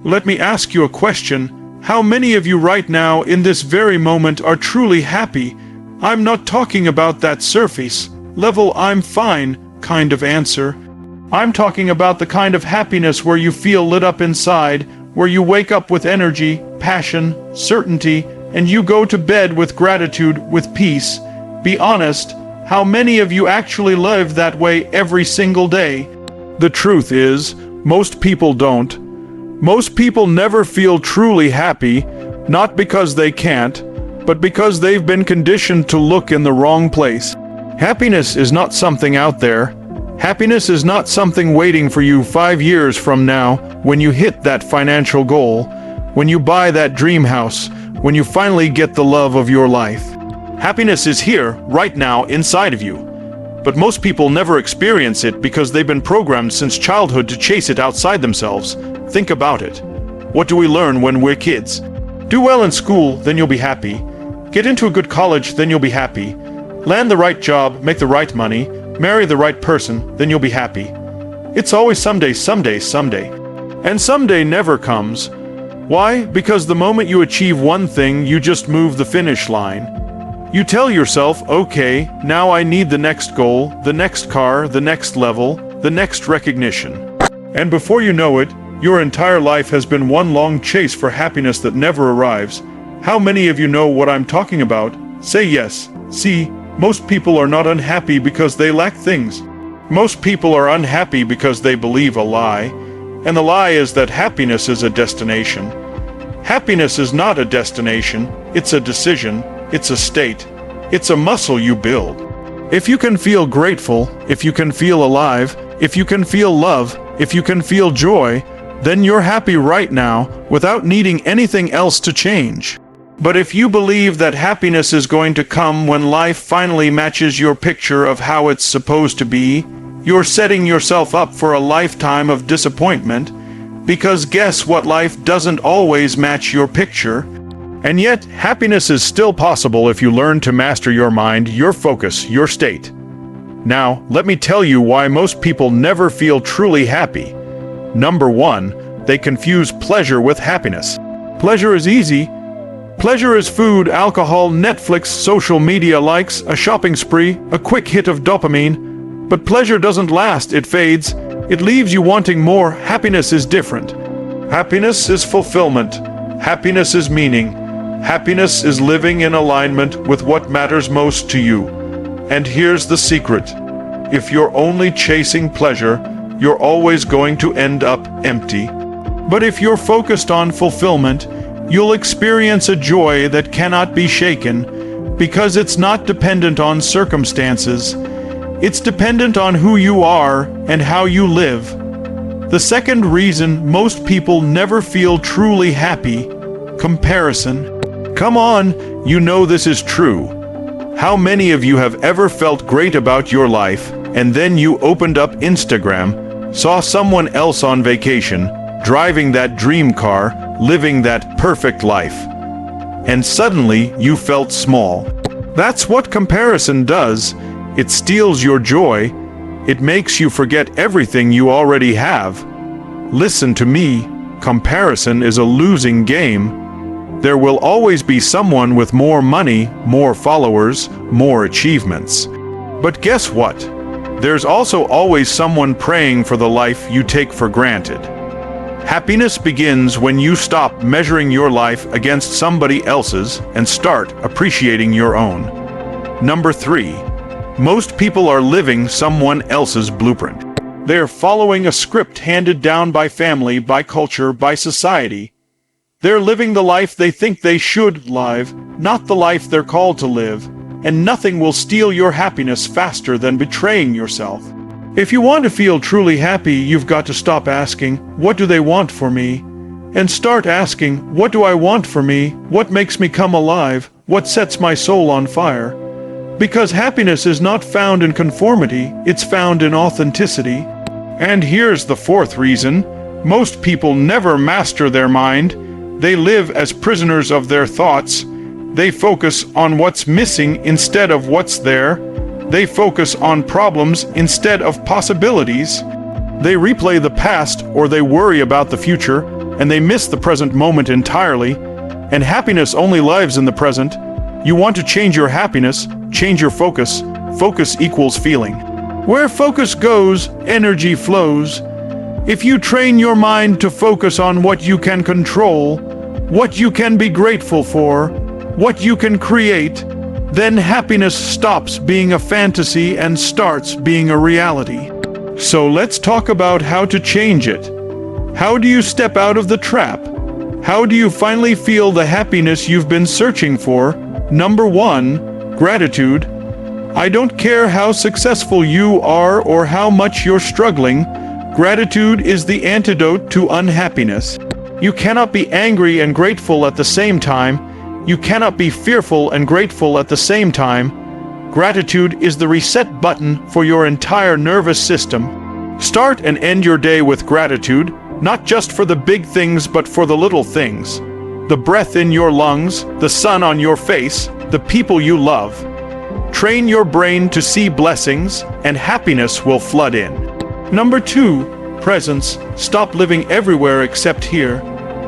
Let me ask you a question. How many of you right now in this very moment are truly happy? I'm not talking about that surface level "I'm fine" kind of answer. I'm talking about the kind of happiness where you feel lit up inside, where you wake up with energy, passion, certainty, and you go to bed with gratitude, with peace. Be honest, how many of you actually live that way every single day? The truth is, most people don't. Most people never feel truly happy, not because they can't, but because they've been conditioned to look in the wrong place. Happiness is not something out there. Happiness is not something waiting for you 5 years from now when you hit that financial goal, when you buy that dream house, when you finally get the love of your life. Happiness is here, right now, inside of you. But most people never experience it because they've been programmed since childhood to chase it outside themselves. Think about it. What do we learn when we're kids? Do well in school, then you'll be happy. Get into a good college, then you'll be happy. Land the right job, make the right money, marry the right person, then you'll be happy. It's always someday, someday, someday. And someday never comes. Why? Because the moment you achieve one thing, you just move the finish line. You tell yourself, okay, now I need the next goal, the next car, the next level, the next recognition. And before you know it, your entire life has been one long chase for happiness that never arrives. How many of you know what I'm talking about? Say yes. See, most people are not unhappy because they lack things. Most people are unhappy because they believe a lie. And the lie is that happiness is a destination. Happiness is not a destination, it's a decision, it's a state, it's a muscle you build. If you can feel grateful, if you can feel alive, if you can feel love, if you can feel joy, then you're happy right now without needing anything else to change. But if you believe that happiness is going to come when life finally matches your picture of how it's supposed to be, you're setting yourself up for a lifetime of disappointment, because guess what, life doesn't always match your picture. And yet, happiness is still possible if you learn to master your mind, your focus, your state. Now, let me tell you why most people never feel truly happy. Number 1, they confuse pleasure with happiness. Pleasure is easy. Pleasure is food, alcohol, Netflix, social media likes, a shopping spree, a quick hit of dopamine. But pleasure doesn't last, it fades. It leaves you wanting more. Happiness is different. Happiness is fulfillment. Happiness is meaning. Happiness is living in alignment with what matters most to you. And here's the secret. If you're only chasing pleasure, you're always going to end up empty. But if you're focused on fulfillment, you'll experience a joy that cannot be shaken, because it's not dependent on circumstances. It's dependent on who you are and how you live. The second reason most people never feel truly happy: comparison. Come on, you know this is true. How many of you have ever felt great about your life, and then you opened up Instagram, saw someone else on vacation, driving that dream car, living that perfect life, and suddenly you felt small? That's what comparison does. It steals your joy. It makes you forget everything you already have. Listen to me, comparison is a losing game. There will always be someone with more money, more followers, more achievements. But guess what? There's also always someone praying for the life you take for granted. Happiness begins when you stop measuring your life against somebody else's and start appreciating your own. Number 3. Most people are living someone else's blueprint. They're following a script handed down by family, by culture, by society. They're living the life they think they should live, not the life they're called to live. And nothing will steal your happiness faster than betraying yourself. If you want to feel truly happy, you've got to stop asking, what do they want for me? And start asking, what do I want for me? What makes me come alive? What sets my soul on fire? Because happiness is not found in conformity, it's found in authenticity. And here's the fourth reason. Most people never master their mind. They live as prisoners of their thoughts. They focus on what's missing instead of what's there. They focus on problems instead of possibilities. They replay the past, or they worry about the future, and they miss the present moment entirely, and happiness only lives in the present. You want to change your happiness, change your focus. Focus equals feeling. Where focus goes, energy flows. If you train your mind to focus on what you can control, what you can be grateful for, what you can create, then happiness stops being a fantasy and starts being a reality. So let's talk about how to change it. How do you step out of the trap? How do you finally feel the happiness you've been searching for? Number 1, gratitude. I don't care how successful you are or how much you're struggling. Gratitude is the antidote to unhappiness. You cannot be angry and grateful at the same time. You cannot be fearful and grateful at the same time. Gratitude is the reset button for your entire nervous system. Start and end your day with gratitude, not just for the big things but for the little things. The breath in your lungs, the sun on your face, the people you love. Train your brain to see blessings, and happiness will flood in. Number 2, presence. Stop living everywhere except here.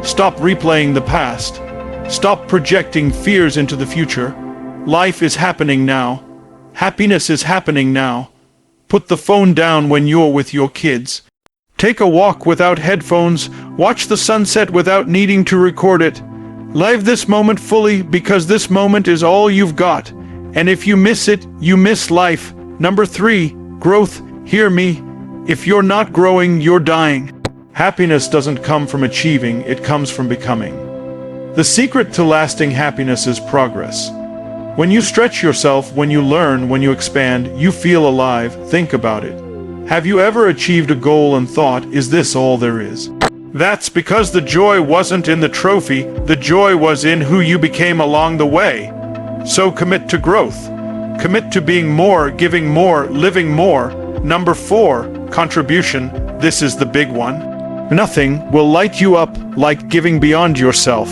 Stop replaying the past. Stop projecting fears into the future. Life is happening now. Happiness is happening now. Put the phone down when you're with your kids. Take a walk without headphones. Watch the sunset without needing to record it. Live this moment fully, because this moment is all you've got. And if you miss it, you miss life. Number 3, growth. Hear me. If you're not growing, you're dying. Happiness doesn't come from achieving, it comes from becoming. The secret to lasting happiness is progress. When you stretch yourself, when you learn, when you expand, you feel alive. Think about it. Have you ever achieved a goal and thought, is this all there is? That's because the joy wasn't in the trophy, the joy was in who you became along the way. So commit to growth. Commit to being more, giving more, living more. Number 4, contribution. This is the big one. Nothing will light you up like giving beyond yourself.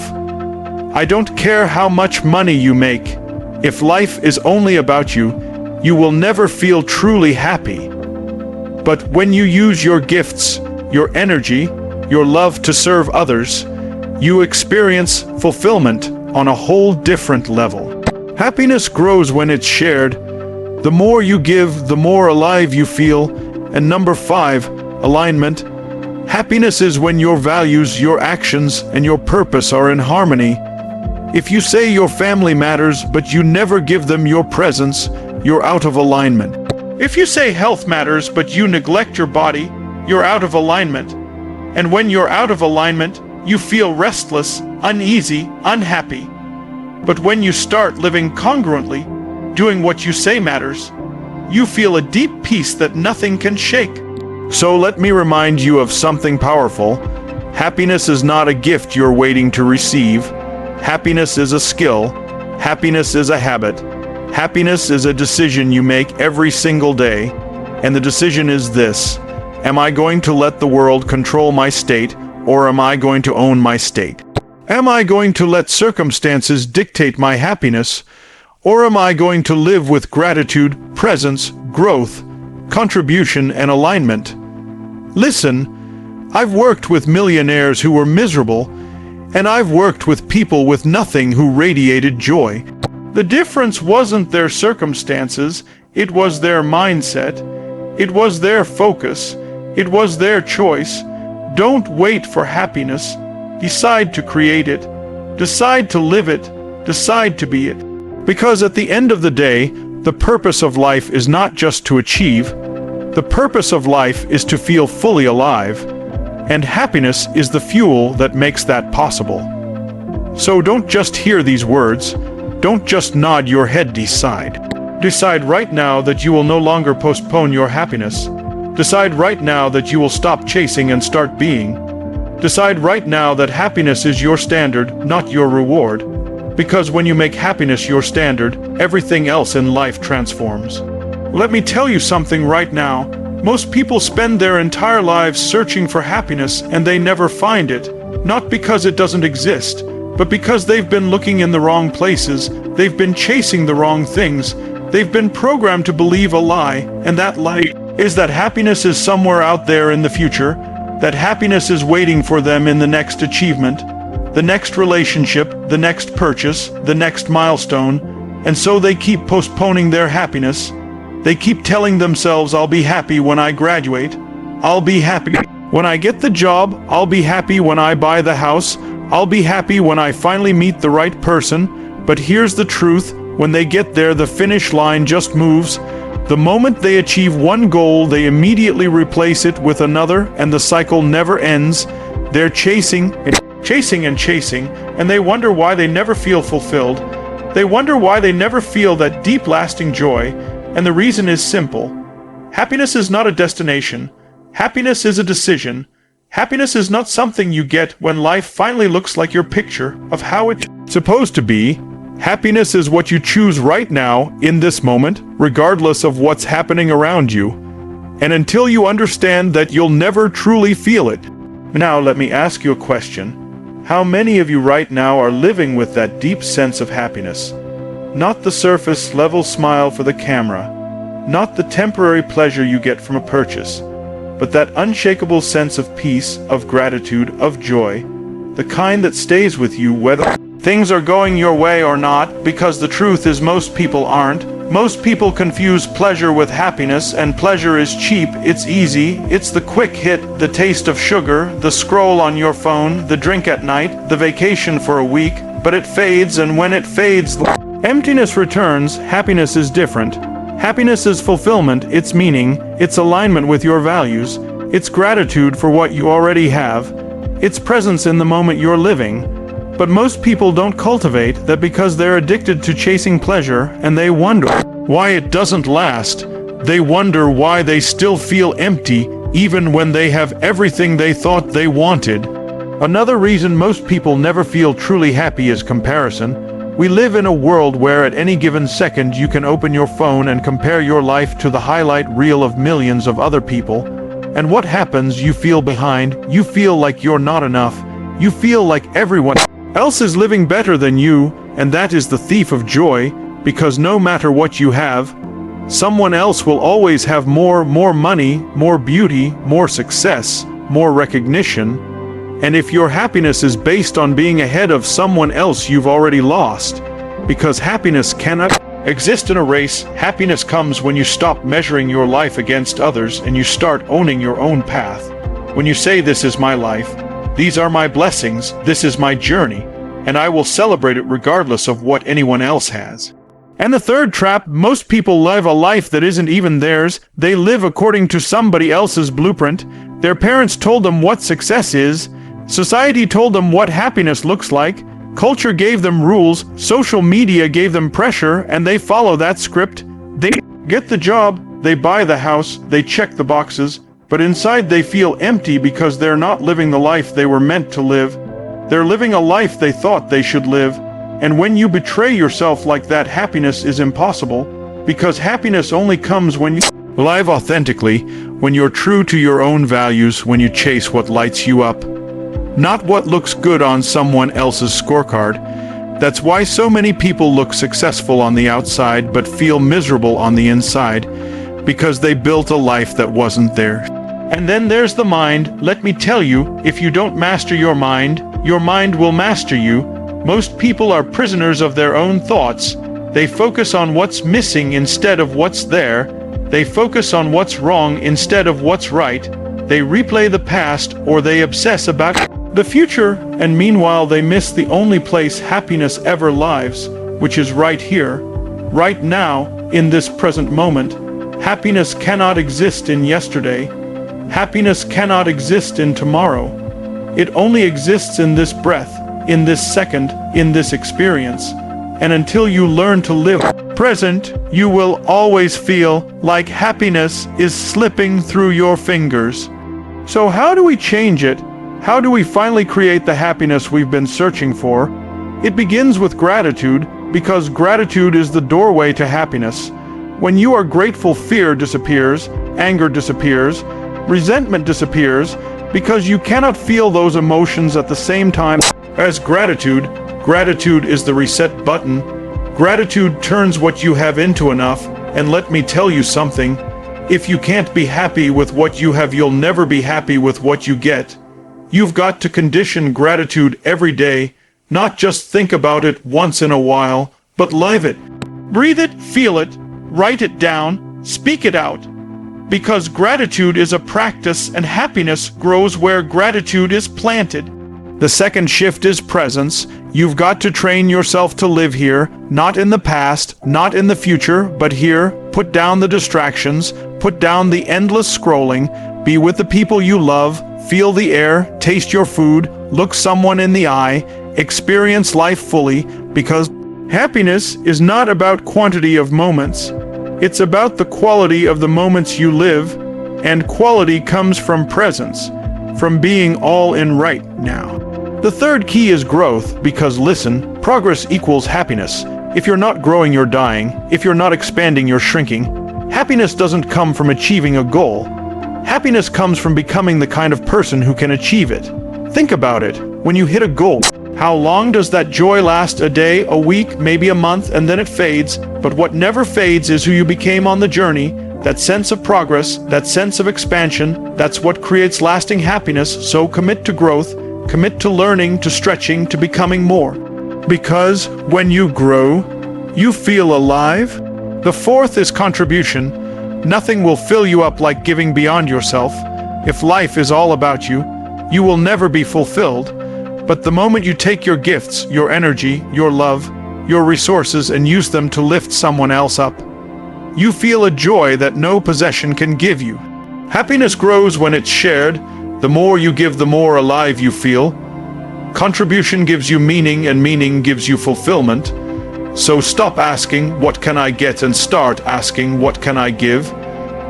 I don't care how much money you make. If life is only about you, you will never feel truly happy. But when you use your gifts, your energy, your love to serve others, you experience fulfillment on a whole different level. Happiness grows when it's shared. The more you give, the more alive you feel. And number 5, alignment. Happiness is when your values, your actions, and your purpose are in harmony. If you say your family matters, but you never give them your presence, you're out of alignment. If you say health matters, but you neglect your body, you're out of alignment. And when you're out of alignment, you feel restless, uneasy, unhappy. But when you start living congruently, doing what you say matters, you feel a deep peace that nothing can shake. So let me remind you of something powerful. Happiness is not a gift you're waiting to receive. Happiness is a skill. Happiness is a habit. Happiness is a decision you make every single day. And the decision is this: am I going to let the world control my state, or am I going to own my state? Am I going to let circumstances dictate my happiness, or am I going to live with gratitude, presence, growth, contribution, and alignment? Listen, I've worked with millionaires who were miserable, and I've worked with people with nothing who radiated joy. The difference wasn't their circumstances, it was their mindset, it was their focus, it was their choice. Don't wait for happiness. Decide to create it. Decide to live it. Decide to be it. Because at the end of the day, the purpose of life is not just to achieve. The purpose of life is to feel fully alive. And happiness is the fuel that makes that possible. So don't just hear these words. Don't just nod your head, decide. Decide right now that you will no longer postpone your happiness. Decide right now that you will stop chasing and start being. Decide right now that happiness is your standard, not your reward. Because when you make happiness your standard, everything else in life transforms. Let me tell you something right now. Most people spend their entire lives searching for happiness and they never find it. Not because it doesn't exist, but because they've been looking in the wrong places, they've been chasing the wrong things, they've been programmed to believe a lie, and that lie is that happiness is somewhere out there in the future. that happiness is waiting for them in the next achievement, the next relationship, the next purchase, the next milestone, and so they keep postponing their happiness. They keep telling themselves, I'll be happy when I graduate. I'll be happy when I get the job. I'll be happy when I buy the house. I'll be happy when I finally meet the right person. But here's the truth. When they get there, the finish line just moves. The moment they achieve one goal, they immediately replace it with another, and the cycle never ends. They're chasing, and they wonder why they never feel fulfilled. They wonder why they never feel that deep, lasting joy. And the reason is simple. Happiness is not a destination. Happiness is a decision. Happiness is not something you get when life finally looks like your picture of how it's supposed to be. Happiness is what you choose right now, in this moment, regardless of what's happening around you. And until you understand that, you'll never truly feel it. Now, let me ask you a question. How many of you right now are living with that deep sense of happiness? Not the surface level smile for the camera, not the temporary pleasure you get from a purchase, but that unshakable sense of peace, of gratitude, of joy, the kind that stays with you whether things are going your way or not, because the truth is most people aren't. Most people confuse pleasure with happiness, and pleasure is cheap, it's easy, it's the quick hit, the taste of sugar, the scroll on your phone, the drink at night, the vacation for a week, but it fades, and when it fades, emptiness returns. Happiness is different. Happiness is fulfillment, it's meaning, it's alignment with your values, it's gratitude for what you already have, it's presence in the moment you're living. But most people don't cultivate that because they're addicted to chasing pleasure, and they wonder why it doesn't last. They wonder why they still feel empty even when they have everything they thought they wanted. Another reason most people never feel truly happy is comparison. We live in a world where at any given second you can open your phone and compare your life to the highlight reel of millions of other people. And what happens? You feel behind, you feel like you're not enough, you feel like everyone else is living better than you, and that is the thief of joy, because no matter what you have, someone else will always have more money, more beauty, more success, more recognition. And if your happiness is based on being ahead of someone else, you've already lost, because happiness cannot exist in a race. Happiness comes when you stop measuring your life against others and you start owning your own path. When you say, this is my life, these are my blessings, this is my journey, and I will celebrate it regardless of what anyone else has. And the third trap, most people live a life that isn't even theirs. They live according to somebody else's blueprint. Their parents told them what success is. Society told them what happiness looks like. Culture gave them rules. Social media gave them pressure, and they follow that script. They get the job, they buy the house, they check the boxes, but inside they feel empty because they're not living the life they were meant to live. They're living a life they thought they should live. And when you betray yourself like that, happiness is impossible, because happiness only comes when you live authentically, when you're true to your own values, when you chase what lights you up, not what looks good on someone else's scorecard. That's why so many people look successful on the outside but feel miserable on the inside, because they built a life that wasn't theirs. And then there's the mind. Let me tell you, if you don't master your mind will master you. Most people are prisoners of their own thoughts. They focus on what's missing instead of what's there. They focus on what's wrong instead of what's right. They replay the past, or they obsess about the future, and meanwhile they miss the only place happiness ever lives, which is right here, right now, in this present moment. Happiness cannot exist in yesterday. Happiness cannot exist in tomorrow. It only exists in this breath, in this second, in this experience. And until you learn to live present, you will always feel like happiness is slipping through your fingers. So how do we change it? How do we finally create the happiness we've been searching for? It begins with gratitude, because gratitude is the doorway to happiness. When you are grateful, fear disappears, anger disappears, resentment disappears, because you cannot feel those emotions at the same time as gratitude. Gratitude is the reset button. Gratitude turns what you have into enough, and let me tell you something, If you can't be happy with what you have, you'll never be happy with what you get. You've got to condition gratitude every day, not just think about it once in a while, but live it. Breathe it, feel it, write it down, speak it out. Because gratitude is a practice and happiness grows where gratitude is planted. The second shift is presence. You've got to train yourself to live here, not in the past, not in the future, but here. Put down the distractions, put down the endless scrolling, be with the people you love, feel the air, taste your food, look someone in the eye, experience life fully, because happiness is not about quantity of moments. It's about the quality of the moments you live, and quality comes from presence, from being all in right now. The third key is growth, because listen, progress equals happiness. If you're not growing, you're dying. If you're not expanding, you're shrinking. Happiness doesn't come from achieving a goal. Happiness comes from becoming the kind of person who can achieve it. Think about it. When you hit a goal, how long does that joy last? A day, a week, maybe a month, and then it fades. But what never fades is who you became on the journey. That sense of progress, that sense of expansion, that's what creates lasting happiness. So commit to growth, commit to learning, to stretching, to becoming more. Because when you grow, you feel alive. The fourth is contribution. Nothing will fill you up like giving beyond yourself. If life is all about you, you will never be fulfilled. But the moment you take your gifts, your energy, your love, your resources, and use them to lift someone else up, you feel a joy that no possession can give you. Happiness grows when it's shared. The more you give, the more alive you feel. Contribution gives you meaning, and meaning gives you fulfillment. So stop asking, what can I get, and start asking, what can I give?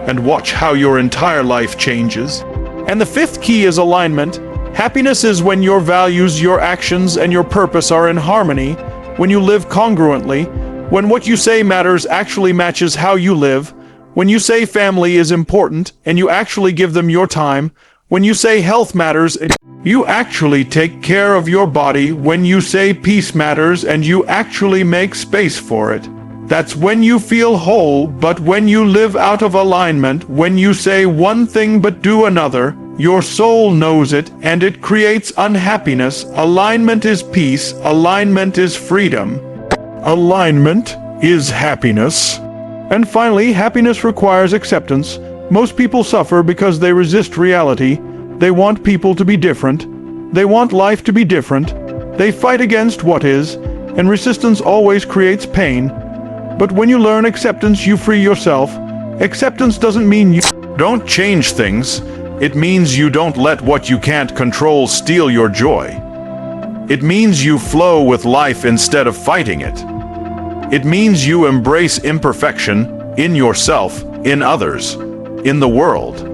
And watch how your entire life changes. And the fifth key is alignment. Happiness is when your values, your actions, and your purpose are in harmony, when you live congruently, when what you say matters actually matches how you live, when you say family is important and you actually give them your time, when you say health matters and you actually take care of your body, when you say peace matters and you actually make space for it. That's when you feel whole. But when you live out of alignment, when you say one thing but do another, your soul knows it and it creates unhappiness. Alignment is peace. Alignment is freedom. Alignment is happiness. And finally, happiness requires acceptance. Most people suffer because they resist reality. They want people to be different. They want life to be different. They fight against what is, and resistance always creates pain. But when you learn acceptance, you free yourself. Acceptance doesn't mean you don't change things. It means you don't let what you can't control steal your joy. It means you flow with life instead of fighting it. It means you embrace imperfection in yourself, in others, in the world.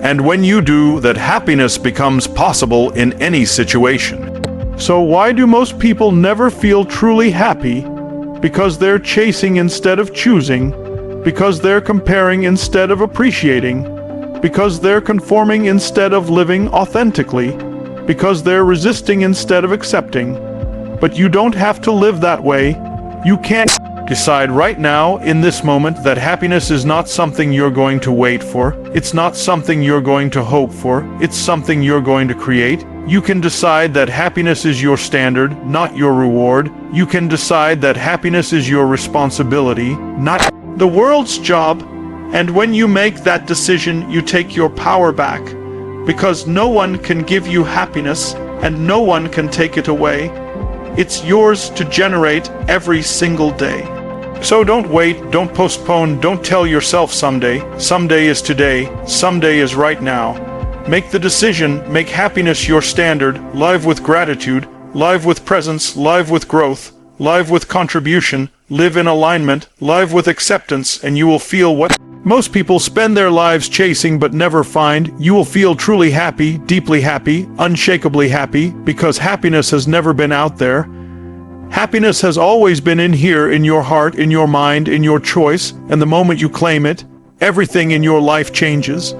And when you do, that happiness becomes possible in any situation. So why do most people never feel truly happy? Because they're chasing instead of choosing, because they're comparing instead of appreciating, because they're conforming instead of living authentically, because they're resisting instead of accepting. But you don't have to live that way. You can't decide right now, in this moment, that happiness is not something you're going to wait for. It's not something you're going to hope for. It's something you're going to create. You can decide that happiness is your standard, not your reward. You can decide that happiness is your responsibility, not the world's job. And when you make that decision, you take your power back. Because no one can give you happiness, and no one can take it away. It's yours to generate every single day. So don't wait, don't postpone, don't tell yourself someday. Someday is today, someday is right now. Make the decision, make happiness your standard, live with gratitude, live with presence, live with growth, live with contribution, live in alignment, live with acceptance, and you will feel what most people spend their lives chasing but never find. You will feel truly happy, deeply happy, unshakably happy, because happiness has never been out there. Happiness has always been in here, in your heart, in your mind, in your choice, and the moment you claim it, everything in your life changes.